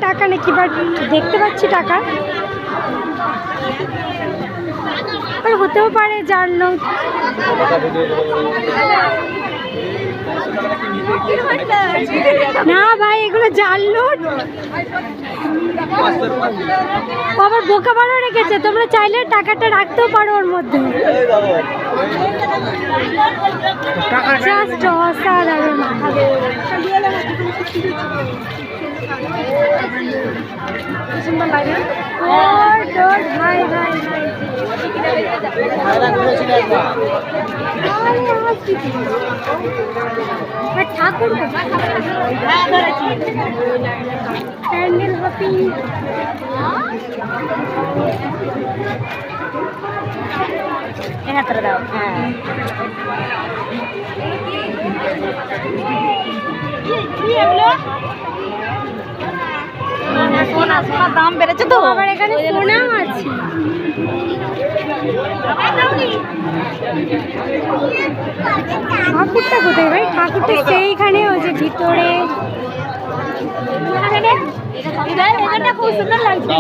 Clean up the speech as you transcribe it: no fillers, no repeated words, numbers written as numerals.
টাকা নাকি, বাট দেখতে পাচ্ছি টাকা। আর হতেও পারে যার লোক। না ভাই, এগুলো জাল নোট। আবার বোকা বারো রেখেছে, তোমরা চাইলে টাকাটা রাখতেও পারো ওর মধ্যে। জাস্ট অসাধারণ। সুন্দর লাগে। ভাই ভাই ঠাকুর প্যান্ডেল হপি। দাও। হ্যাঁ, সোনা সোনার দাম বেড়েছে তো, আবার এখানে সোনাও আছে। ঠাকুরটা কোথায় ভাই? ঠাকুরটা সেইখানে, ওই যে ভিতরে। খুব সুন্দর লাগছে।